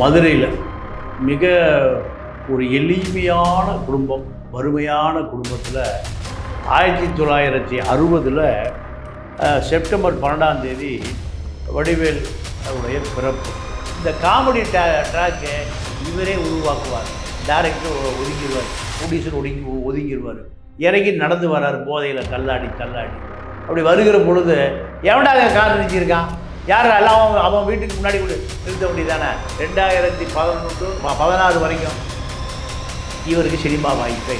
மதுரையில் மிக ஒரு எளிமையான குடும்பம், வறுமையான குடும்பத்தில் 1960 செப்டம்பர் 12 வடிவேல் அவருடைய பிறப்பு. இந்த காமெடி ட்ராக்கை இவரே உருவாக்குவார். Director ஒதுங்கிடுவார், producer ஒதுங்கிடுவார். இறங்கி நடந்து வர்றார் போதையில் தள்ளாடி. அப்படி வருகிற பொழுது எவன்டாக கார் நிறுத்தியிருக்கான், யார் எல்லாம் அவன் வீட்டுக்கு முன்னாடி கூட நிறுத்த வேண்டியதானே. 2016 வரைக்கும் இவருக்கு சினிமா வாய்ப்பே.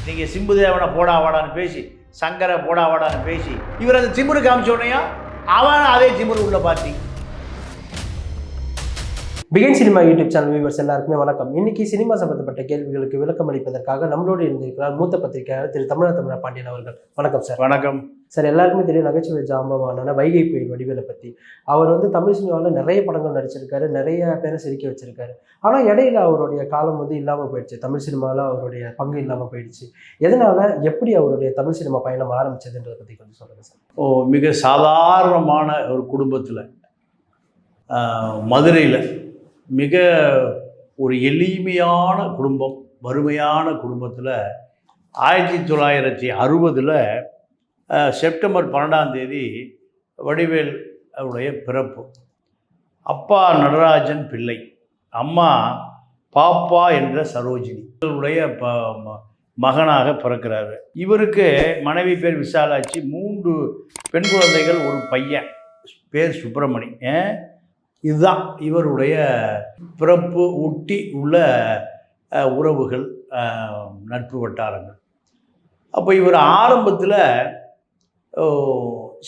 நீங்கள் சிம்புதேவனை போடா வாடான்னு பேசி, சங்கரை போடா வாடான்னு பேசி, இவர் அந்த திமிரு காமிச்சோடனையும் அவன் அதே திமிரு உள்ள பார்ட்டி. பிகைன் சினிமா யூடியூப் சேனல் வியூவர்ஸ் எல்லாருக்குமே வணக்கம். இன்னைக்கு சினிமா சம்பந்தப்பட்ட கேள்விகளுக்கு விளக்கம் அளிப்பதற்காக நம்மளோடு இருந்திருக்கிறார் மூத்த பத்திரிகையாளர் திரு தமிழ பாண்டியன் அவர்கள். வணக்கம் சார். வணக்கம் சார். எல்லாருக்குமே தெரியும் நகைச்சுவை ஜாம்பவான வைகை புயல் வடிவேலை பற்றி. அவர் தமிழ் சினிமாவில் நிறைய படங்கள் நடிச்சிருக்காரு, நிறைய பேரை சிரிக்க வச்சிருக்காரு. ஆனால் இடையில அவருடைய காலம் இல்லாமல் போயிடுச்சு. தமிழ் சினிமாவில் அவருடைய பங்கு இல்லாமல் போயிடுச்சு. எதனால, எப்படி அவருடைய தமிழ் சினிமா பயணம் ஆரம்பிச்சதுன்றதை பற்றி கொஞ்சம் சொல்லுங்கள் சார். மிக சாதாரணமான ஒரு குடும்பத்தில், மதுரையில் மிக ஒரு எளிமையான குடும்பம், வறுமையான குடும்பத்தில் 1960 செப்டம்பர் 12 வடிவேல் அவருடைய பிறப்பு. அப்பா நடராஜன் பிள்ளை, அம்மா பாப்பா என்ற சரோஜினி இவருடைய மகனாக பிறக்கிறாரு. இவருக்கு மனைவி பேர் விசாலாட்சி, 3 பெண் குழந்தைகள், ஒரு பையன் பேர் சுப்பிரமணி. இதுதான் இவருடைய பிறப்பு ஒட்டி உள்ள உறவுகள், நட்பு வட்டாரங்கள். அப்போ இவர் ஆரம்பத்தில்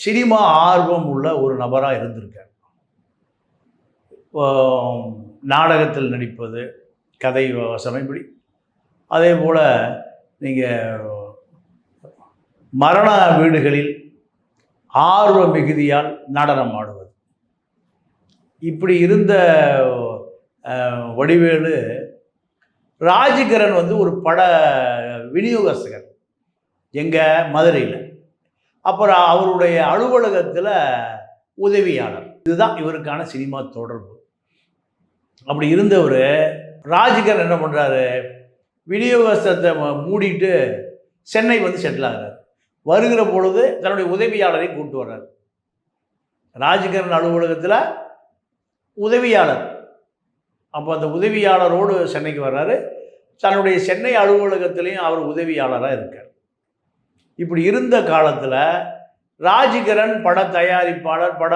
சினிமா ஆர்வம் உள்ள ஒரு நபராக இருந்திருக்கார். நாடகத்தில் நடிப்பது, கதை வசனம், இப்படி. அதே போல் நீங்கள் மரண வீடுகளில் ஆர்வ மிகுதியால் நடனம் ஆடுவது, இப்படி இருந்த வடிவேலு ராஜ்கிரண் ஒரு பட விநியோகஸ்தகர் எங்கள் மதுரையில். அப்புறம் அவருடைய அலுவலகத்தில் உதவியாளர். இதுதான் இவருக்கான சினிமா தொடர்பு. அப்படி இருந்தவர் ராஜ்கிரண் என்ன பண்ணுறாரு, விநியோகஸ்தத்தை மூடிட்டு சென்னை செட்டில் ஆகிறார். வருகிற பொழுது தன்னுடைய உதவியாளரை கூப்பிட்டு வர்றார். ராஜ்கிரண் அலுவலகத்தில் உதவியாளர். அப்போ அந்த உதவியாளரோடு சென்னைக்கு வர்றாரு. தன்னுடைய சென்னை அலுவலகத்திலையும் அவர் உதவியாளராக இருக்கார். இப்படி இருந்த காலத்தில் ராஜ்கிரண் பட தயாரிப்பாளர், பட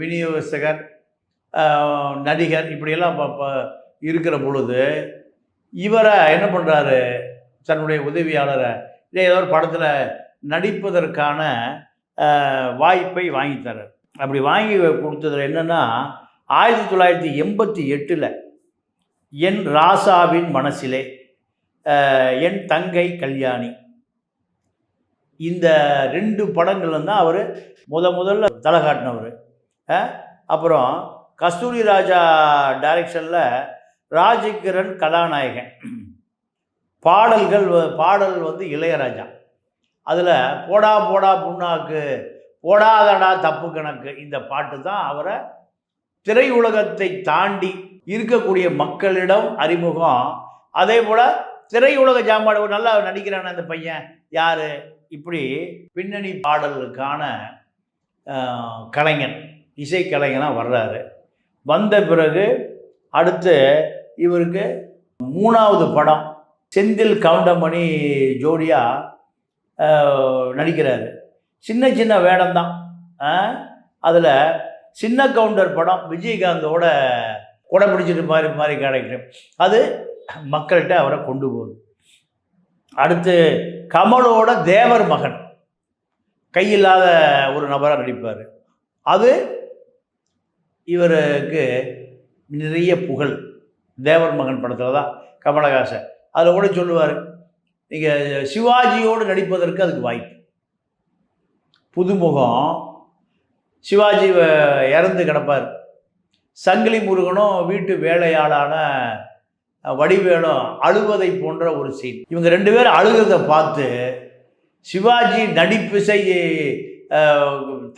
விநியோகஸ்தகர், நடிகர், இப்படியெல்லாம் இருக்கிற பொழுது இவரை என்ன பண்ணுறாரு, தன்னுடைய உதவியாளரை ஏதோ ஒரு படத்தில் நடிப்பதற்கான வாய்ப்பை வாங்கித்தரார். அப்படி வாங்கி கொடுத்ததில் என்னென்னா, 1988 என் ராசாவின் மனசிலே, என் தங்கை கல்யாணி, இந்த 2 படங்களும் தான் அவர் முதல்ல தலை காட்டினவர். அப்புறம் கஸ்தூரி ராஜா டைரக்ஷனில் ராஜ்கிரண் கதாநாயகன். பாடல் இளையராஜா. அதில் போடா போடா புண்ணாக்கு, போடாதடா தப்பு கணக்கு, இந்த பாட்டு தான் அவரை திரையுலகத்தை தாண்டி இருக்கக்கூடிய மக்களிடம் அறிமுகம். அதே போல் திரையுலக ஜாம்பாடு, நல்லா நடிக்கிறான அந்த பையன் யார், இப்படி பின்னணி பாடலுக்கான கலைஞன், இசைக்கலைஞனாக வர்றாரு. வந்த பிறகு அடுத்து இவருக்கு 3வது படம் செந்தில் கவுண்டமணி ஜோடியாக நடிக்கிறாரு. சின்ன வேடம்தான். அதில் சின்ன கவுண்டர் படம் விஜயகாந்தோட கொடை பிடிச்சிட்டு மாதிரி கேரக்டர், அது மக்கள்கிட்ட அவரை கொண்டு போகுது. அடுத்து கமலோட தேவர் மகன், கையில்லாத ஒரு நபராக நடிப்பார். அது இவருக்கு நிறைய புகழ். தேவர் மகன் படத்தில் தான் கமலஹாசன் அதில் கூட சொல்லுவார், நீங்கள் சிவாஜியோடு நடிப்பதற்கு அதுக்கு வாய்ப்பு. புதுமுகம் சிவாஜி இறந்து கிடப்பார். சங்கிலி முருகனும் வீட்டு வேலையாளான வடிவேலும் அழுவதை போன்ற ஒரு சீன். இவங்க 2 பேரும் அழுகிறத பார்த்து சிவாஜி நடிப்பிசை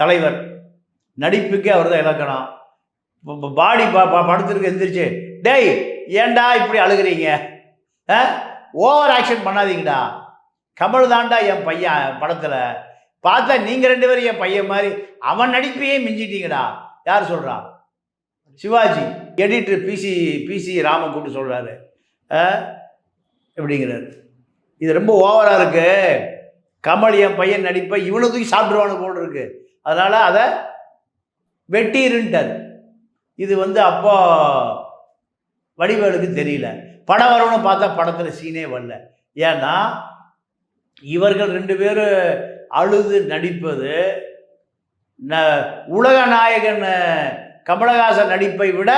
தலைவர், நடிப்புக்கே அவர் தான் இலக்கணம். பாடி படுத்துருக்கு எந்திரிச்சு, டேய் ஏன்டா இப்படி அழுகிறீங்க, ஓவர் ஆக்ஷன் பண்ணாதீங்கடா, கமல் தாண்டா என் பையன் படத்தில், பார்த்தா நீங்கள் 2 பேரும் என் பையன் மாதிரி, அவன் நடிப்பையே மிஞ்சிட்டீங்கடா. யார் சொல்கிறா? சிவாஜி எடிட்டர் பிசி ராமன் கூப்பிட்டு சொல்கிறாரு, எப்படிங்கிறாரு, இது ரொம்ப ஓவராக இருக்கு, கமல் என் பையன் நடிப்பை இவனை தூக்கி சாப்பிடுவானு போல் இருக்கு, அதனால் அதை வெட்டிருன்ட்டார். இது அப்போ வடிவேலுக்கு தெரியல, படம் வரணும்னு பார்த்தா படத்தில் சீனே வரல. ஏன்னா இவர்கள் 2 பேரும் அழுது நடிப்பது உலக நாயகன் கமலஹாசன் நடிப்பை விட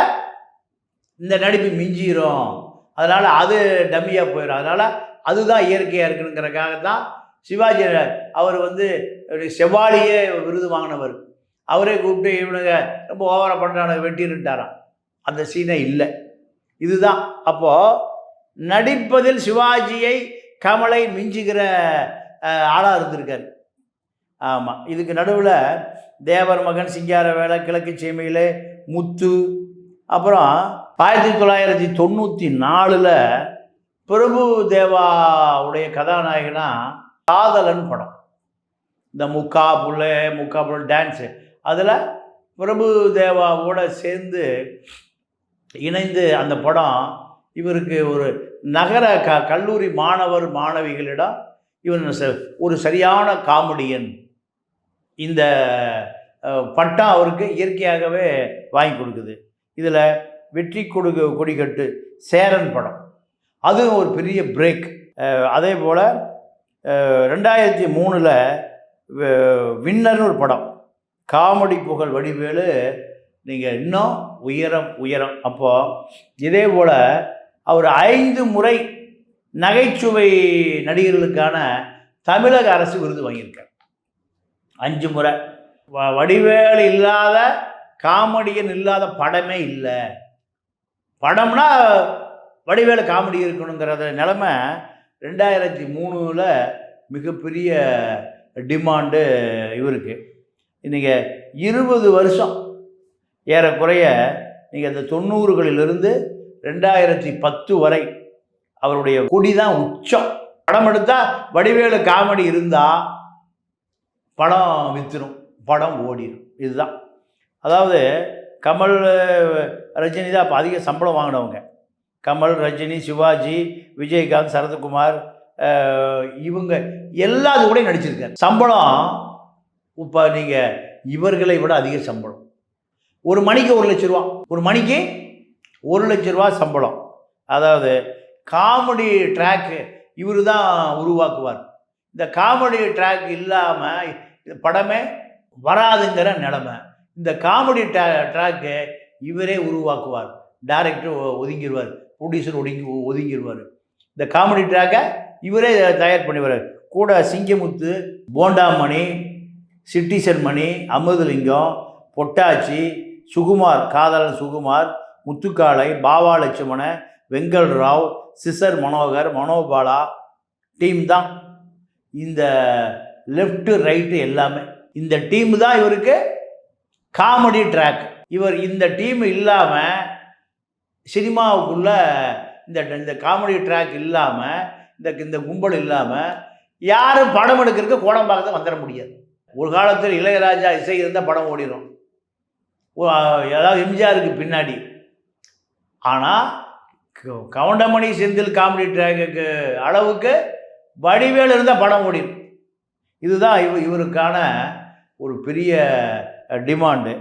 இந்த நடிப்பு மிஞ்சிரும், அதனால் அது டம்மியாக போயிடும், அதனால் அதுதான் இயற்கையாக இருக்குங்கிறக்காக தான் சிவாஜி அவர் செவ்வாலியே விருது வாங்கினவர், அவரே கூப்பிட்டு இவனுங்க ரொம்ப ஓவராக பண்ணுறானுங்க வெட்டிருட்டாராம், அந்த சீனே இல்லை. இதுதான் அப்போது நடிப்பதில் சிவாஜியை கமலை மிஞ்சுகிற ஆளாக இருந்திருக்கார். ஆமாம், இதுக்கு நடுவில் தேவர் மகன், சிங்கார வேலை, கிழக்கு சீமையில், முத்து, அப்புறம் 1994 பிரபு தேவாவுடைய கதாநாயகனா காதலன் படம், இந்த முக்கா புள்ள டான்ஸு, அதில் பிரபு தேவாவோட சேர்ந்து இணைந்து அந்த படம் இவருக்கு ஒரு நகர கல்லூரி மாணவிகளிடம் இவன் ஒரு சரியான காமெடியன், இந்த பட்டம் அவருக்கு இயற்கையாகவே வாங்கி கொடுக்குது. இதில் வெற்றி கொடிக்கட்டு சேரன் படம், அதுவும் ஒரு பெரிய பிரேக். அதே போல் 2003 வின்னர்னு ஒரு படம், காமெடி புகழ் வடிவேலு, நீங்கள் இன்னும் உயரம். அப்போது இதே போல் அவர் 5 முறை நகைச்சுவை நடிகர்களுக்கான தமிழக அரசு விருது வாங்கியிருக்கார், 5 முறை. வடிவேலு இல்லாத, காமெடியன் இல்லாத படமே இல்லை. படம்னா வடிவேலு காமெடி இருக்கணுங்கிறத நிலமை 2003 மிகப்பெரிய டிமாண்டு இவருக்கு. இன்றைக்கி 20 வருஷம் ஏறக்குறைய, நீங்கள் அந்த 90களிலிருந்து 2010 வரை அவருடைய கொடி தான் உச்சம். படம் எடுத்தால் வடிவேலு காமெடி இருந்தால் படம் விற்றுடும், படம் ஓடிடும். இதுதான், அதாவது கமல் ரஜினி தான் இப்போ அதிக சம்பளம் வாங்கினவங்க. கமல், ரஜினி, சிவாஜி, விஜயகாந்த், சரத்குமார், இவங்க எல்லாத்து கூட நடிச்சிருக்காரு. சம்பளம் இப்போ நீங்கள் இவர்களை விட அதிக சம்பளம். ஒரு மணிக்கு 1 லட்ச ரூபா, ஒரு மணிக்கு 1 லட்ச ரூபா சம்பளம். அதாவது காமெடி ட்ராக்கு இவர் தான் உருவாக்குவார். இந்த காமெடி ட்ராக் இல்லாமல் படமே வராதுங்கிற நிலமை. இந்த காமெடி ட்ராக்கு இவரே உருவாக்குவார், டைரக்டர் ஒதுங்கிடுவார், ப்ரொடியூசர் ஒதுங்கிடுவார். இந்த காமெடி ட்ராக்கை இவரே தயார் பண்ணிடுவார். கூட சிங்கமுத்து, போண்டாமணி, சிட்டிசன் மணி, அமுதலிங்கம், பொட்டாச்சி, சுகுமார், காதலன் சுகுமார், முத்துக்காளை, பாவா லட்சுமண, வெங்கல் ராவ், சிசர் மனோகர், மனோபாலா டீம் தான் இந்த லெஃப்ட்டு ரைட்டு எல்லாமே. இந்த டீம் தான் இவருக்கு காமெடி ட்ராக். இவர் இந்த டீம் இல்லாமல் சினிமாவுக்குள்ள இந்த காமெடி ட்ராக் இல்லாமல், இந்த கும்பல் இல்லாமல் யாரும் படம் எடுக்கிறதுக்கு கோடம்பாக்கத்தை வந்துட முடியாது. ஒரு காலத்தில் இளையராஜா இசை இருந்தால் படம் ஓடிடும், ஏதாவது எம்ஜிஆருக்கு பின்னாடி. ஆனால் கவுண்டமணி, செந்தில் காமெடி ட்ராக்கு அளவுக்கு வடிவேலு இருந்தால் படம் ஓடிடும். இதுதான் இவருக்கான ஒரு பெரிய டிமாண்டு.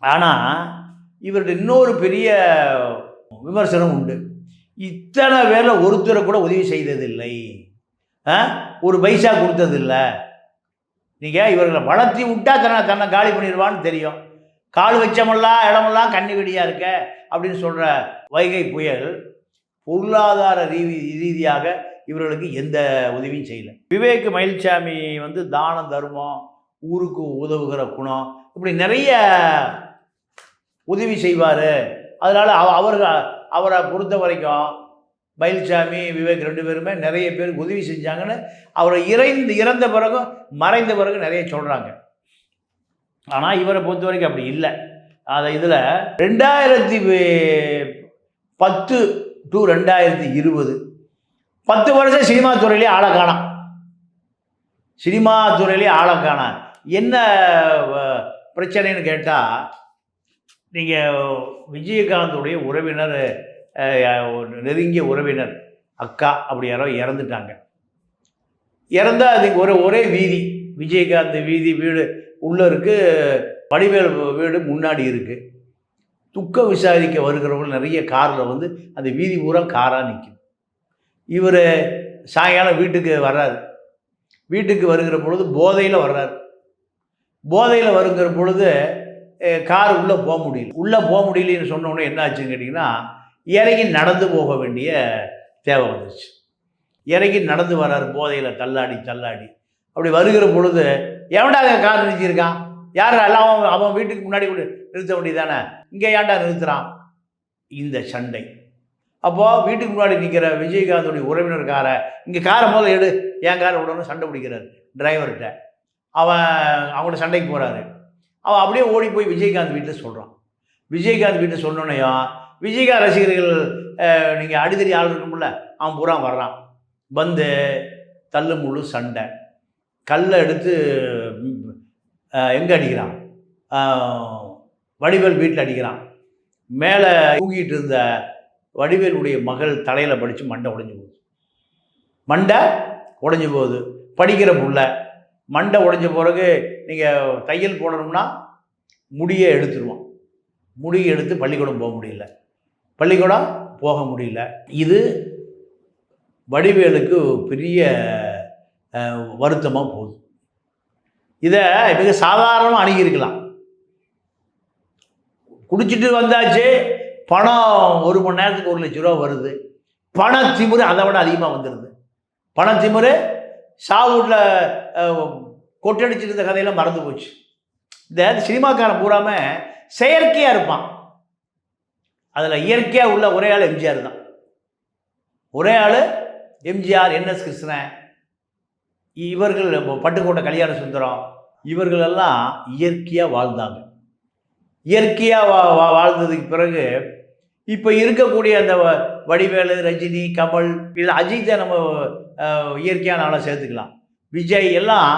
ஆனால் இவர்கிட்ட இன்னொரு பெரிய விமர்சனம் உண்டு. இத்தனை பேரில் ஒருத்தரை கூட உதவி செய்ததில்லை, ஒரு பைசா கொடுத்ததில்லை. நீங்கள் இவர்களை வளர்த்தி விட்டால் தன்னை காலி பண்ணிடுவான்னு தெரியும். கால் வச்சமெல்லாம் இடமெல்லாம் கண்ணி வெடியாக இருக்க அப்படின்னு சொல்கிற வைகை புயல் பொருளாதார ரீதியாக இவர்களுக்கு எந்த உதவியும் செய்யலை. விவேக் மயில்சாமி தானம், தர்மம், ஊருக்கு உதவுகிற குணம், இப்படி நிறைய உதவி செய்வார். அதனால் அவரை பொறுத்த வரைக்கும் மயில்சாமி, விவேக் 2 பேருமே நிறைய பேருக்கு உதவி செஞ்சாங்கன்னு அவரை இறந்த பிறகும் மறைந்த பிறகு நிறைய சொல்கிறாங்க. ஆனால் இவரை பொறுத்த வரைக்கும் அப்படி இல்லை. அதை இதில் 2010 to 2020 10 வருஷம் சினிமா துறையிலே ஆளை காணோம். சினிமா துறையிலே ஆளை காணோம். என்ன பிரச்சனைன்னு கேட்டால், நீங்கள் விஜயகாந்துடைய உறவினர், நெருங்கிய உறவினர் அக்கா அப்படி யாரோ இறந்துட்டாங்க. இறந்தால் அதுக்கு ஒரே வீதி, விஜயகாந்த் வீடு உள்ளே இருக்குது, வடிவேல் வீடு முன்னாடி இருக்குது. துக்கம் விசாரிக்க வருகிறவர்கள் நிறைய காரில் வந்து அந்த வீதி பூரா காராக நிற்கும். இவர் சாயங்காலம் வீட்டுக்கு வர்றாரு. வீட்டுக்கு வருகிற பொழுது போதையில் வர்றாரு. போதையில் வருகிற பொழுது கார் உள்ளே போக முடியல. உள்ளே போக முடியலன்னு சொன்ன உடனே என்ன ஆச்சுன்னு கேட்டிங்கன்னா, இறங்கி நடந்து போக வேண்டிய தேவை வந்துச்சு. இறங்கி நடந்து வர்றாரு போதையில் தள்ளாடி. அப்படி வருகிற பொழுது, எவன்டா கார் நிறுத்தியிருக்கான், யார் எல்லாம் அவன் வீட்டுக்கு முன்னாடி கூட நிறுத்த வேண்டியதானே, இங்கே ஏன்டா நிறுத்துகிறான்? இந்த சண்டை. அப்போது வீட்டுக்கு முன்னாடி நிற்கிற விஜயகாந்தோடைய உறவினர் காரை, இங்கே காரை முதல்ல எடு, என் காரை விடணும் சண்டை பிடிக்கிறார் டிரைவர்கிட்ட. அவங்களோட சண்டைக்கு போகிறாரு. அவன் அப்படியே ஓடி போய் விஜயகாந்த் வீட்டில் சொல்கிறான். விஜயகாந்த் வீட்டில் சொன்னோன்னையும் விஜயகாந்த் ரசிகர்கள், நீங்கள் அடிதடி ஆள் இருக்கும்ல, அவன் பூரா வர்றான். வந்து தள்ளு முள்ளு சண்டை. கல்லை எடுத்து எங்கே அடிக்கிறான், வடிவேல் வீட்டில் அடிக்கிறான். மேலே தூங்கிட்டு இருந்த வடிவேலுடைய மகள் தலையில் படித்து மண்டை உடைஞ்சு போகுது. படிக்கிற புள்ள மண்டை உடைஞ்ச பிறகு நீங்கள் தையல் போடணும்னா முடியை எடுத்துருவான். முடியை எடுத்து பள்ளிக்கூடம் போக முடியல. இது வடிவேலுக்கு பெரிய வருத்தமாக போகுது. இதை மிக சாதாரணமாக அணுகியிருக்கலாம். குடிச்சிட்டு வந்தாச்சு, பணம் 1 மணி நேரத்துக்கு 1 லட்ச ரூபா வருது. பண திமிரு அதை விட அதிகமாக வந்துடுது. பண திமிரு சாவூட்டில் கொட்டடிச்சிட்டு இருந்த கதையெல்லாம் மறந்து போச்சு. இந்த சினிமாக்காரன் பூராமல் செயற்கையாக இருப்பான். அதில் இயற்கையாக உள்ள ஒரே ஆள் எம்ஜிஆர் தான். ஒரே ஆள் எம்ஜிஆர், என்எஸ் கிருஷ்ணன், இவர்கள் பட்டுக்கோட்டை கல்யாண சுந்தரம், இவர்களெல்லாம் இயற்கையாக வாழ்ந்தாங்க. இயற்கையாக வாழ்ந்ததுக்கு பிறகு இப்போ இருக்கக்கூடிய அந்த வடிவேலு, ரஜினி, கமல், இதில் அஜித்தை நம்ம இயற்கையான ஆளை சேர்த்துக்கலாம். விஜய் எல்லாம்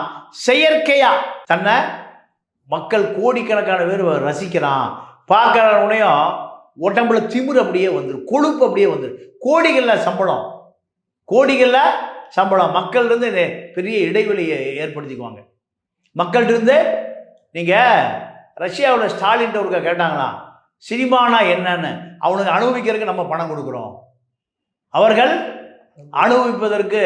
செயற்கையாக தன்னை மக்கள் கோடிக்கணக்கான பேர் ரசிக்கிறான். பார்க்குறவனையும் உடம்புல திமிரு அப்படியே வந்துடும், கொழுப்பு அப்படியே வந்துடும். கோடிகளில் சம்பளம் மக்கள்கிட்ட பெரிய இடைவெளியை ஏற்படுத்திக்குவாங்க. மக்கள்கிட்ட நீங்கள் ரஷ்யாவில் ஸ்டாலின் ஒருக்கா கேட்டாங்களா, சினிமானா என்னன்னு. அவனுக்கு அனுபவிக்கிறதுக்கு நம்ம பணம் கொடுக்குறோம், அவர்கள் அனுபவிப்பதற்கு.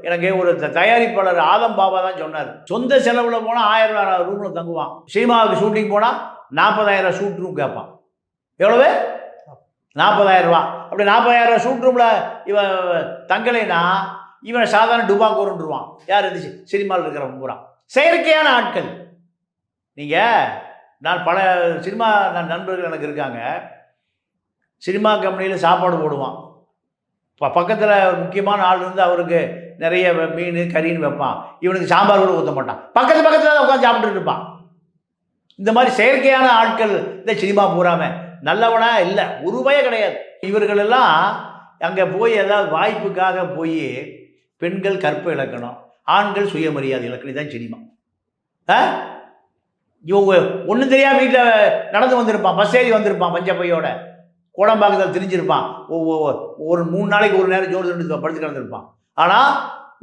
எனக்கு ஒரு தயாரிப்பாளர் ஆதம் பாபா தான் சொன்னார், சொந்த செலவில் போனால் 1000 ரூமில் தங்குவான், சினிமாவுக்கு ஷூட்டிங் போனால் 40,000 ஷூட் ரூம் கேட்பான். எவ்வளவு? 40,000 ரூபா. அப்படி 40,000 ஷூட் ரூமில் இவன் தங்கலைன்னா இவன் சாதாரண டுபாக்கூருன்றுவான். யார் இருந்துச்சு? சினிமாவில் இருக்கிற பூரா செயற்கையான ஆட்கள். நான் பல சினிமா நண்பர்கள் எனக்கு இருக்காங்க. சினிமா கம்பெனியில் சாப்பாடு போடுவான். பக்கத்தில் முக்கியமான ஆள் இருந்து அவருக்கு நிறைய மீன் கறின்னு வைப்பான். இவனுக்கு சாம்பார் கூட ஊற்ற மாட்டான், பக்கத்தில் தான் உட்காந்து சாப்பிட்டுட்டு இருப்பான். இந்த மாதிரி செயற்கையான ஆட்கள் இந்த சினிமா பூராம நல்லவனா இல்லை, உருவையே கிடையாது. இவர்களெல்லாம் அங்கே போய் ஏதாவது வாய்ப்புக்காக போய் பெண்கள் கற்பை இலக்கணம், ஆண்கள் சுயமரியாதை இலக்கணம் தான் சினிமா. இவங்க ஒன்றும் தெரியாமல் வீட்டில் நடந்து வந்திருப்பான், பஸ் ஏறி வந்திருப்பான், பஞ்சப்பையோட கோடம்பாக்கத்தில் திரிஞ்சிருப்பான். ஒரு 3 நாளைக்கு ஒரு நேரம் ஜோடி ரெண்டு படுத்து கிடந்திருப்பான். ஆனால்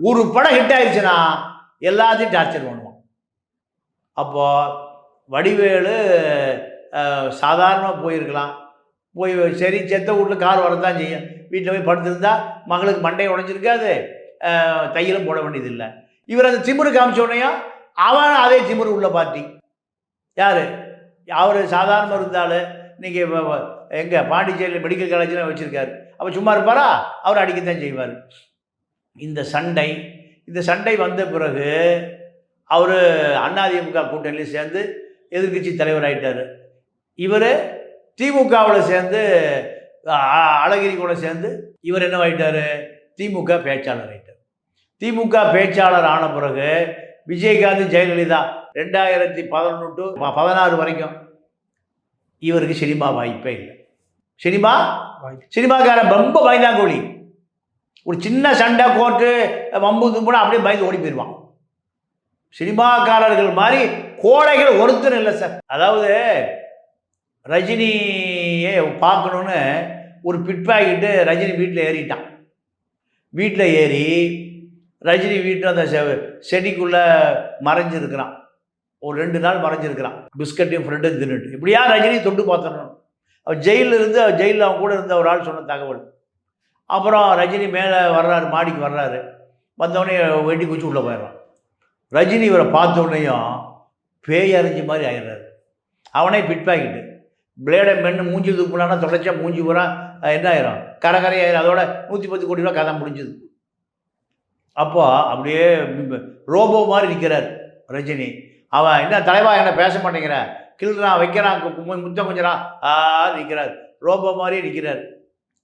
ஒரு படம் ஹிட் ஆயிடுச்சுன்னா எல்லாத்தையும் டார்ச்சர் பண்ணுவான். அப்போது வடிவேலு சாதாரணமாக போயிருக்கலாம், போய் சரி செத்த வீட்டில் கார் வரதான் செய்யும். வீட்டில் போய் படுத்திருந்தா மகளுக்கு மண்டையை உடைஞ்சிருக்காது, தையலும் போட வேண்டியதில்லை. இவர் அந்த திமிரு காமிச்ச உடனேயும் அவன் அதே திமிரு உள்ள பார்ட்டி. யார்? அவர் சாதாரணமாக இருந்தாலும் இன்றைக்கி எங்கே பாண்டிச்சேரியில் மெடிக்கல் காலேஜில் வச்சுருக்காரு. அப்போ சும்மா இருப்பாரா? அவர் அடிக்கத்தான் செய்வார். இந்த சண்டை வந்த பிறகு அவர் அதிமுக கூட்டணியில் சேர்ந்து எதிர்க்கட்சி தலைவர் ஆகிட்டார். இவர் திமுகவில் சேர்ந்து அழகிரி கூட சேர்ந்து இவர் என்ன ஆகிட்டார்? திமுக பேச்சாளர் ஆகிட்டார். திமுக பேச்சாளர் ஆன பிறகு விஜயகாந்த், ஜெயலலிதா 2011 to 2016 வரைக்கும் இவருக்கு சினிமா வாய்ப்பே இல்லை. சினிமா வாய்ப்பு. சினிமாக்காரன் ரொம்ப பயந்தாங்கோழி. ஒரு சின்ன சண்டை கோர்ட்டு வம்பு தும்புனா அப்படியே பயந்து ஓடி போயிடுவான். சினிமாக்காரர்கள் மாதிரி கோழைகள் ஒருத்தர் இல்லை சார். அதாவது ரஜினியை பார்க்கணுன்னு ஒரு பிட் பாக்கெட்டு ரஜினி வீட்டில் ஏறிட்டான். வீட்டில் ஏறி ரஜினி வீட்டில் அந்த செடிக்குள்ளே மறைஞ்சிருக்கிறான். ஒரு 2 நாள் மறைஞ்சிருக்கிறான். பிஸ்கட்டையும் ஃப்ரெண்ட்டும் தின்னுட்டு இப்படியா ரஜினி தொட்டு பார்த்துடணும். அவர் ஜெயிலில் அவன் கூட இருந்த ஒரு ஆள் சொன்ன தகவல். அப்புறம் ரஜினி மேலே வர்றாரு, மாடிக்கு வர்றாரு. வந்தவொடனே வெட்டி குச்சி உள்ளே போயிடுறான். ரஜினி இவரை பார்த்த உடனேயும் பேய் அறிஞ்ச மாதிரி ஆயிடுறாரு. அவனே பிட் பாக்கெட்டு பிளேடை மென்று மூஞ்சி துப்புனான்னா தொடச்சா மூஞ்சி பூரா என்ன ஆயிரும், கரையாயிரும். அதோட 110 கோடி ரூபா கதை முடிஞ்சுது. அப்போ அப்படியே ரோபோ மாதிரி நிற்கிறார் ரஜினி. அவன் என்ன தலைவா என்ன பேச மாட்டேங்கிற, கிள்றான் வைக்கிறான் முத்தம் கொஞ்சம் நிற்கிறார். ரோபோ மாதிரியே நிற்கிறார்.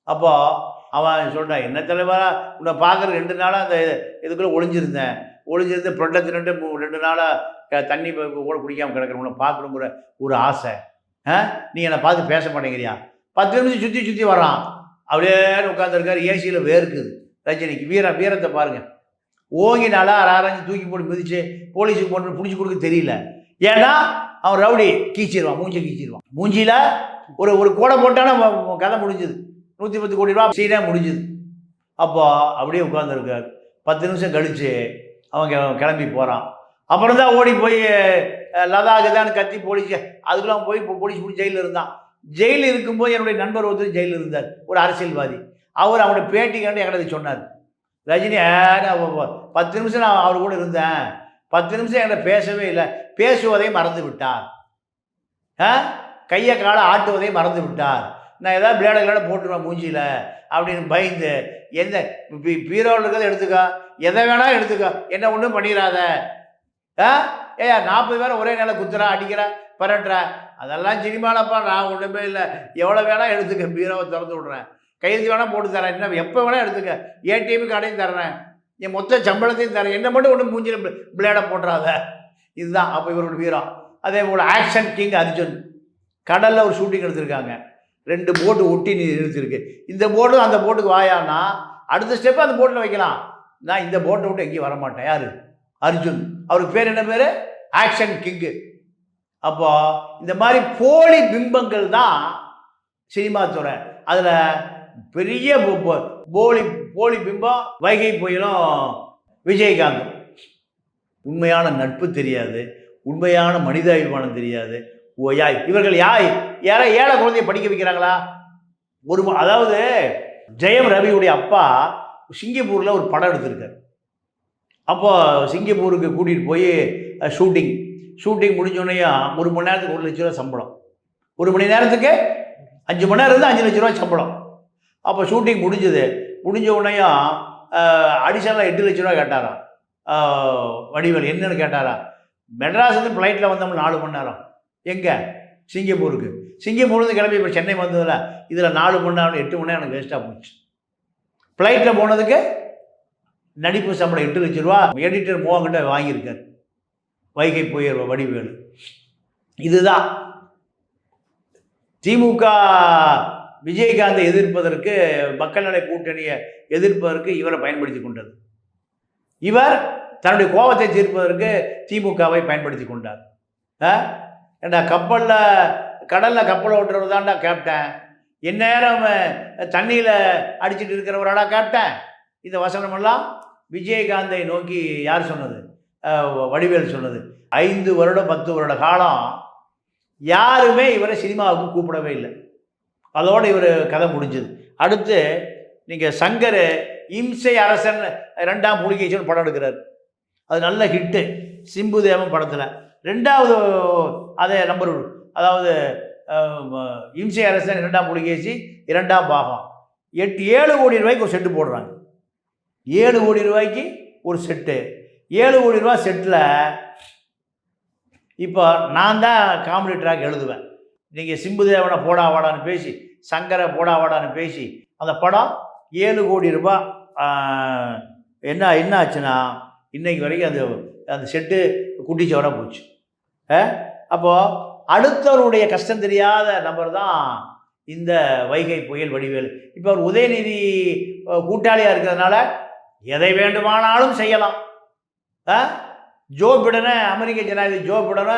அப்போ அவன் சொல்கிறான், என்ன தலைவரா உன்னை பார்க்குற 2 நாளாக அந்த இதுக்குள்ளே ஒளிஞ்சிருந்து புரட்டை தின்னுட்டு 2 நாளாக தண்ணி கூட குடிக்காமல் கிடக்கிற உன்னை பார்க்கணுங்கிற ஒரு ஆசை. நீ என்னை பார்த்து பேச மாட்டேங்கிறியா? 10 நிமிஷம் சுற்றி வரான். அப்படியே உட்காந்துருக்காரு. ஏசியில் வேர்க்குது ரஜினிக்கு. வீரத்தை பாருங்கள். ஓங்கினால அரைஞ்சு தூக்கி போட்டு மிதிச்சு போலீஸுக்கு போட்டு பிடிச்சி கொடுக்க தெரியல. ஏன்னா அவன் ரவுடி கீச்சிடுவான், கீச்சிடுவான். மூஞ்சியில் ஒரு கோடை போட்டானா கதை முடிஞ்சுது. 110 கோடி ரூபா சீனே முடிஞ்சுது. அப்போ அப்படியே உட்காந்துருக்கார். 10 நிமிஷம் கழித்து அவங்க கிளம்பி போகிறான். அப்புறம் தான் ஓடி போய் லதாக்கு தான் கத்தி போலீஸ் அதுக்கெல்லாம் போய் போலீஸ் பிடிச்சி ஜெயிலில் இருந்தான். ஜெயிலில் இருக்கும்போது என்னுடைய நண்பர் ஒருத்தர் ஜெயிலில் இருந்தார், ஒரு அரசியல்வாதி. அவர் அவனுடைய பேட்டிக்காண்டு என்கிட்ட சொன்னார், ரஜினி 10 நிமிஷம் நான் அவர் கூட இருந்தேன், 10 நிமிஷம் என்கிட்ட பேசவே இல்லை, பேசுவதை மறந்து விட்டார், கையை காலை ஆட்டுவதை மறந்து விட்டார், நான் ஏதாவது பிளேடை போட்டுருவேன் மூஞ்சியில் அப்படின்னு பயந்து. எந்த பீரோவில் இருக்கிறத எடுத்துக்கோ, எதை வேணால் எடுத்துக்கோ, என்ன ஒன்றும் பண்ணிடாத. ஏயா 40 பேரை ஒரே நேரம் குத்துறா, அடிக்கிறா, பரட்டுறா, அதெல்லாம் சினிமாலப்பா, நான் ஒன்றுமே இல்லை, எவ்வளோ வேணால் எடுத்துக்க, பீரோவை திறந்து விட்றேன், கையெழுத்து வேணால் போட்டு தரேன், என்ன எப்போ வேணால் எடுத்துக்க, ஏடிஎம்முக்கு கடையும் தர்றேன், என் மொத்த சம்பளத்தையும் தரேன், என்ன மட்டும் ஒன்றும் மூஞ்சில் பிளேடை போட்டுறாத. இதுதான் அப்போ இவரோட வீரம். அதே போல் ஆக்ஷன் கிங் அர்ஜுன் கடலில் ஒரு ஷூட்டிங் எடுத்திருக்காங்க. 2 போட்டு ஒட்டி நிறுத்திருக்கு. இந்த போட்டும் அந்த போட்டுக்கு வாயானா அடுத்த ஸ்டெப்பு அந்த போட்டில் வைக்கலாம். நான் இந்த போட்டை விட்டு எங்கேயும் வரமாட்டேன். யார்? அர்ஜுன். அவருக்கு பேர் என்ன பேர்? Action king. அப்போ இந்த மாதிரி போலி பிம்பங்கள் தான் சினிமா துறை. அதில் பெரிய போலி பிம்பம் வைகை புயலும் விஜயகாந்தும். உண்மையான நட்பு தெரியாது, உண்மையான மனிதாபிமானம் தெரியாது. இவர்கள் யாரோ ஏழை குழந்தைய படிக்க வைக்கிறாங்களா? அதாவது ஜெயம் ரவியுடைய அப்பா சிங்கப்பூரில் ஒரு படம் எடுத்திருக்கார். அப்போ சிங்கப்பூருக்கு கூட்டிகிட்டு போய் ஷூட்டிங் முடிஞ்சோடனேயும் 1 மணி நேரத்துக்கு 1 லட்ச ரூபா சம்பளம், 1 மணி நேரத்துக்கு 5 மணி நேரம் இருந்து 5 லட்ச ரூபா சம்பளம். அப்போ ஷூட்டிங் முடிஞ்ச உடனேயும் அடிஷனலாக 8 லட்ச ரூபா கேட்டாராம் வடிவேல். என்னன்னு கேட்டாரா? மெட்ராஸ்லேருந்து ஃப்ளைட்டில் வந்தோம்னா 4 மணி நேரம், எங்கே? சிங்கப்பூர்லேருந்து கிளம்பி இப்போ சென்னை வந்ததில்ல, இதில் 4 மணி நேரம் 8 மணி நேரம் எனக்கு வேஸ்ட்டாக போச்சு. ஃப்ளைட்டில் போனதுக்கு நடிப்பு சம்பளம் 8 லட்ச ரூபா எடிட்டர் மோகன்கிட்ட வாங்கியிருக்கார் வைகை புயல் வடிவேலு. இதுதான் திமுக விஜயகாந்தை எதிர்ப்பதற்கு, மக்கள் நல கூட்டணியை எதிர்ப்பதற்கு இவரை பயன்படுத்தி கொண்டது. இவர் தன்னுடைய கோபத்தை தீர்ப்பதற்கு திமுகவை பயன்படுத்தி கொண்டார். ஏண்டா கடலில் கப்பல் ஓட்டுறவர் தான்டா கேப்டன், எந்நேரம் தண்ணியில் அடிச்சுட்டு இருக்கிறவராடா கேப்டன். இந்த வசனமெல்லாம் விஜயகாந்தை நோக்கி யார் சொன்னது? வடிவேல் சொன்னது. 5 வருடம் 10 வருட காலம் யாருமே இவரை சினிமாவுக்கு கூப்பிடவே இல்லை. அதோடு இவர் கதை முடிஞ்சது. அடுத்து நீங்கள் சங்கர் இம்சை அரசன் 2ஆம் புலிகேசன் படம் எடுக்கிறார். அது நல்ல ஹிட்டு. சிம்பு தேவன் படத்தில் 2வது அதே நம்பர், அதாவது இம்சை அரசன் 2ஆம் புலிகேசி 2ஆம் பாகம் 7 கோடி ரூபாய்க்கு ஒரு செட்டு போடுறாங்க. 7 கோடி ரூபாய்க்கு ஒரு செட்டு. 7 கோடி ரூபா செட்டில் இப்போ நான் தான் காமெடி ட்ராக் எழுதுவேன். நீங்கள் சிம்புதேவனை போடா வாடான்னு பேசி, சங்கரை போடா வாடான்னு பேசி அந்த படம் 7 கோடி ரூபா என்ன ஆச்சுன்னா இன்றைக்கு வரைக்கும் அந்த செட்டு குட்டிச்சவராக போச்சு. அப்போது அடுத்தவருடைய கஷ்டம் தெரியாத நபர் தான் இந்த வைகை புயல் வடிவேலு. இப்போ அவர் உதயநிதி கூட்டாளியாக இருக்கிறதுனால எதை வேண்டுமானாலும் செய்யலாம். ஜோ பிடனை, அமெரிக்க ஜனாதிபதி ஜோ பிடனை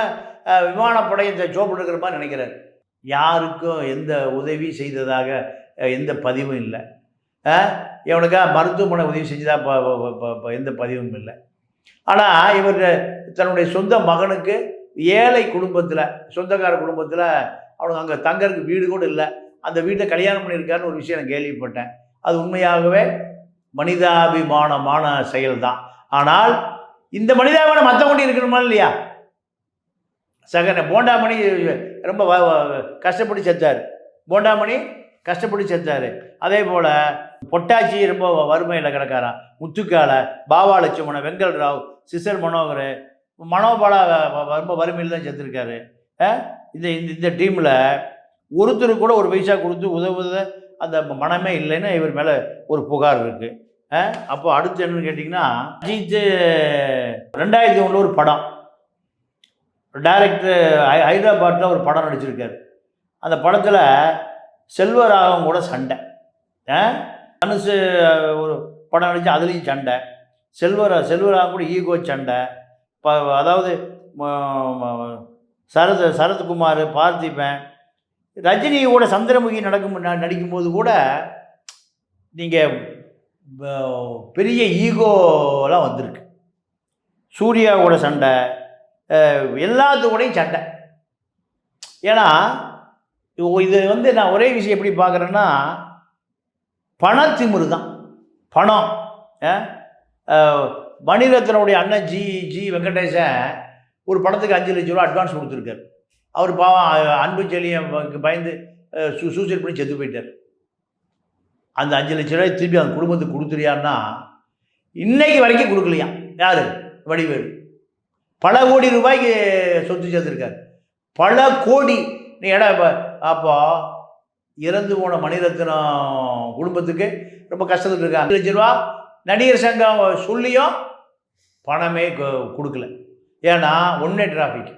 விமானப்படையை ஜோ பிடன் இருக்கிற மாதிரி நினைக்கிறார். யாருக்கும் எந்த உதவி செய்ததாக எந்த பதிவும் இல்லை. இவனுக்கா மருத்துவமனை உதவி செஞ்சதாக எந்த பதிவும் இல்லை. ஆனால் இவர் தன்னுடைய சொந்த மகனுக்கு ஏழை குடும்பத்தில், சொந்தக்கார குடும்பத்தில், அவனுக்கு அங்கே தங்கறதுக்கு வீடு கூட இல்லை, அந்த வீட்டை கல்யாணம் பண்ணியிருக்காருன்னு ஒரு விஷயம் நான் கேள்விப்பட்டேன். அது உண்மையாகவே மனிதாபிமானமான செயல் தான். ஆனால் இந்த மனிதாபிமானம் மற்றவங்க இருக்கணுமா இல்லையா? போண்டாமணி ரொம்ப கஷ்டப்பட்டு செத்தார். போண்டாமணி கஷ்டப்பட்டு செத்தார். அதே போல் பொட்டாச்சி ரொம்ப வறுமையில் கிடக்காரான். முத்துக்கால, பாபா லட்சுமணன், வெங்கல் ராவ், சிசர் மனோகர், மனோபாலா ரொம்ப வறுமையில் தான் செத்துருக்காரு. இந்த டீமில் ஒருத்தர் கூட ஒரு பைசா கொடுத்து உதவுத அந்த மனமே இல்லைன்னு இவர் மேலே ஒரு புகார் இருக்குது. அப்போ அடுத்து என்னன்னு கேட்டிங்கன்னா, அஜித் 2001 ஒரு படம், டைரக்டர் ஹைதராபாத்தில் ஒரு படம் நடிச்சிருக்காரு. அந்த படத்தில் செல்வராகவன் கூட சண்டை. தனுசு ஒரு படம் நடித்து அதுலேயும் சண்டை. செல்வராகவன் கூட ஈகோ சண்டை. அதாவது சரத்குமார், பார்த்திபன், ரஜினி கூட சந்திரமுகி நடிக்கும்போது கூட நீங்கள் பெரிய ஈகோலாம் வந்திருக்கு. சூர்யா கூட சண்டை, எல்லாத்துக்கூடையும் சண்டை. ஏன்னா இது நான் ஒரே விஷயம் எப்படி பார்க்குறேன்னா, பணத்திமிரு தான். பணம். மணிரத்னனுடைய அண்ணன் ஜி வெங்கடேசன் ஒரு படத்துக்கு 5 லட்ச ரூபா அட்வான்ஸ் கொடுத்துருக்காரு. அவர் பாவம் அன்பு செல்லியம் பயந்து சூசைட் பண்ணி செத்து போயிட்டார். அந்த 5 லட்ச ரூபாய் திருப்பி அந்த குடும்பத்துக்கு கொடுத்துறியான்னா இன்னைக்கு வரைக்கும் கொடுக்கலையாம். யார்? வடிவேலு. பல கோடி ரூபாய்க்கு சொத்து சேர்த்துருக்காரு. பல கோடி. நீ இடம் அப்போ இறந்து போன மணிரத்னம் குடும்பத்துக்கு ரொம்ப கஷ்டத்துக்கு இருக்காங்க. 5 லட்ச ரூபா நடிகர் சங்கம் சொல்லியும் பணமே கொடுக்கல. ஏன்னா ஒன்னே டிராஃபிக்.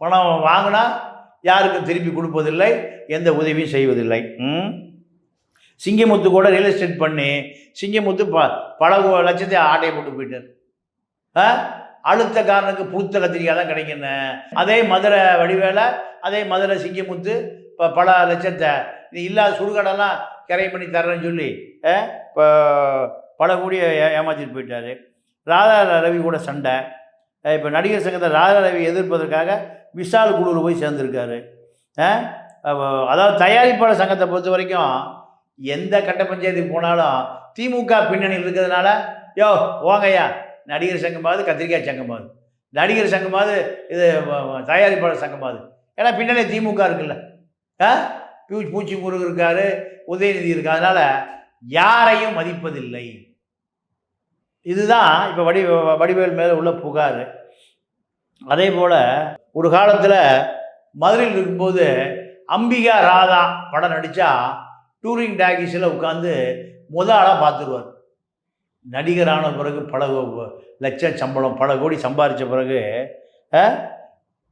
பணம் வாங்கினா யாருக்கும் திருப்பி கொடுப்பதில்லை, எந்த உதவியும் செய்வதில்லை. சிங்கமுத்து கூட ரியல் எஸ்டேட் பண்ணி சிங்கமுத்து பல லட்சத்தை ஆட்டையை போட்டு போயிட்டார். அழுத்த காரனுக்கு புழுத்த கத்திரிக்காய் தான் கிடைக்குன்னு. அதே மதுரை வடிவேலை, அதே மதுரை சிங்கமுத்து பல லட்சத்தை இது இல்லாத சுடுகடெல்லாம் கரை பண்ணி தர்றேன்னு சொல்லி இப்போ பல கோடியை ஏமாற்றிட்டு போயிட்டார். ராதா ரவி கூட சண்டை. இப்போ நடிகர் சங்கத்தை ராதா ரவி எதிர்ப்பதற்காக விஷால் குழுவில் போய் சேர்ந்துருக்காரு. அதாவது தயாரிப்பாளர் சங்கத்தை பொறுத்த வரைக்கும் எந்த கட்ட பஞ்சாயத்துக்கு போனாலும் திமுக பின்னணியில் இருக்கிறதுனால, யோ போங்கய்யா, நடிகர் சங்கமாவது கத்திரிக்காய் சங்கமாவது, நடிகர் சங்கமாவது இது தயாரிப்பாளர் சங்கமாவது, ஏன்னா பின்னணி திமுக இருக்குல்ல. பூச்சி முருகு இருக்காரு, உதயநிதி இருக்கு. அதனால் யாரையும் மதிப்பதில்லை. இதுதான் இப்போ வடிவேல் மேலே உள்ள புகார். அதே போல் ஒரு காலத்தில் மதுரையில் இருக்கும்போது அம்பிகா ராதா படம் நடித்தா டூரிங் டாக்கீஸில் உட்காந்து ஆளாக பார்த்துருவார். நடிகரான பிறகு பல லட்சம் சம்பளம், பல கோடி சம்பாதிச்ச பிறகு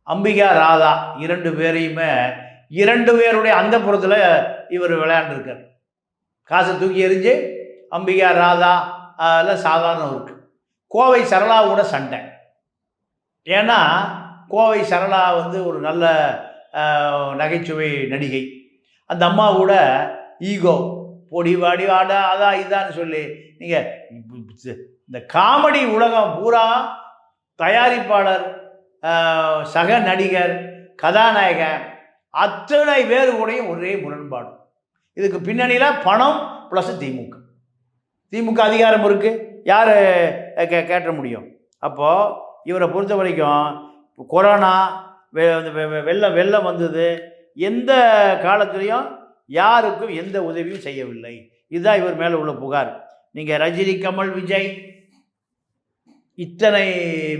அம்பிகா ராதா 2 பேரையுமே 2 பேருடைய அந்த புறத்தில் இவர் விளையாண்டுருக்கார். காசை தூக்கி எறிஞ்சு அம்பிகா ராதா எல்லாம் சாதாரணம் இருக்குது. கோவை சரளாவோட சண்டை. ஏன்னா கோவை சரளா ஒரு நல்ல நகைச்சுவை நடிகை. அந்த அம்மாவோட ஈகோ, பொடி வாடி ஆடா அதான் இதான்னு சொல்லி நீங்கள் இந்த காமெடி உலகம் பூரா தயாரிப்பாளர், சக நடிகர், கதாநாயகன் அத்தனை பேர் கூடயும் ஒரே முரண்பாடு. இதுக்கு பின்னணியில் பணம் ப்ளஸ் திமுக அதிகாரம் இருக்குது. யார் கேட்ட முடியும்? அப்போது இவரை பொறுத்த வரைக்கும் கொரோனா வெள்ளம் வந்தது, எந்த காலத்துலேயும் யாருக்கும் எந்த உதவியும் செய்யவில்லை. இதுதான் இவர் மேலே உள்ள புகார். நீங்கள் ரஜினி, கமல், விஜய் இத்தனை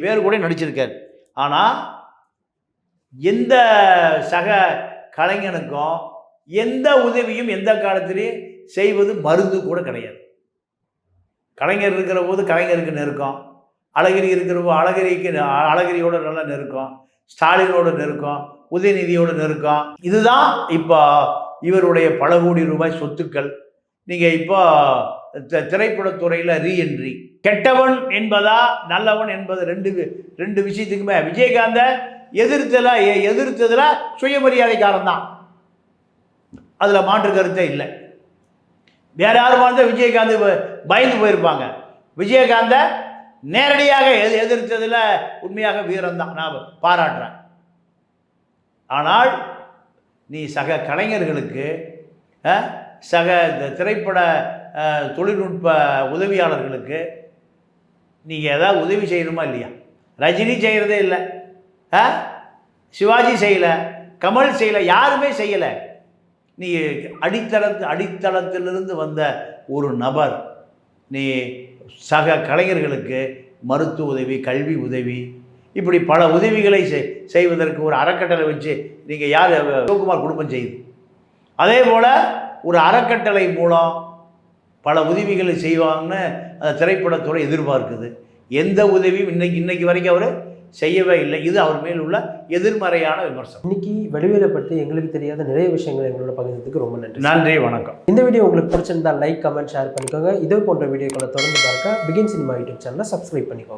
பேர் கூட நடிச்சிருக்கார். ஆனால் எந்த சக கலைஞனுக்கும் எந்த உதவியும் எந்த காலத்திலையும் செய்வது மருந்து கூட கிடையாது. கலைஞர் இருக்கிற போது கலைஞருக்கு நெருக்கம், அழகிரி இருக்கிற போது அழகிரியோட நல்லா நெருக்கம், ஸ்டாலினோட நெருக்கம், உதயநிதியோட நெருக்கம். இதுதான் இப்போ இவருடைய பல கோடி ரூபாய் சொத்துக்கள். நீங்கள் இப்போ திரைப்படத்துறையில் ரீஎன்ட்ரி. கெட்டவன் என்பதா நல்லவன் என்பது ரெண்டு விஷயத்துக்குமே விஜயகாந்தை எதிர்த்ததில் சுயமரியாதைக்காரன் தான், அதில் மாற்று கருத்தே இல்லை. வேற யாரும் இருந்தால் விஜயகாந்த் பயந்து போயிருப்பாங்க. விஜயகாந்தை நேரடியாக எதிர்த்ததில் உண்மையாக வீரம்தான், நான் பாராட்டுறேன். ஆனால் நீ சக கலைஞர்களுக்கு, சக திரைப்பட தொழில்நுட்ப உதவியாளர்களுக்கு நீங்கள் ஏதாவது உதவி செய்யணுமா இல்லையா? ரஜினி செய்கிறதே இல்லை, சிவாஜி செய்யலை, கமல் செய்யலை, யாருமே செய்யலை. நீ அடித்தளத்திலிருந்து வந்த ஒரு நபர், நீ சக கலைஞர்களுக்கு மருத்துவ உதவி, கல்வி உதவி, இப்படி பல உதவிகளை செய்வதற்கு ஒரு அறக்கட்டளை வச்சு நீங்கள் யார் சிவகுமார் குடும்பம் செய்யுது. அதே போல் ஒரு அறக்கட்டளை மூலம் பல உதவிகளை செய்வாங்கன்னு அந்த திரைப்படத்துறை எதிர்பார்க்குது. எந்த உதவியும் இன்னைக்கு வரைக்கும் அவர் செய்யவே இல்லை. இது அவர் மேல் உள்ள எதிர்மறையான விமர்சனம். இன்னைக்கு வடிவேலை பற்றி எங்களுக்கு தெரியாத நிறைய விஷயங்களை எங்களோட பகிர்ந்ததுக்கு ரொம்ப நன்றி. நன்றி, வணக்கம். இந்த வீடியோ உங்களுக்கு பிடிச்சிருந்தா லைக், கமெண்ட், ஷேர் பண்ணிக்கோங்க. இதே போன்ற வீடியோக்களை தொடர்ந்து பார்க்க பிகின் சினிமா யூடியூப் சேனலை சப்ஸ்கிரைப் பண்ணிக்கோங்க.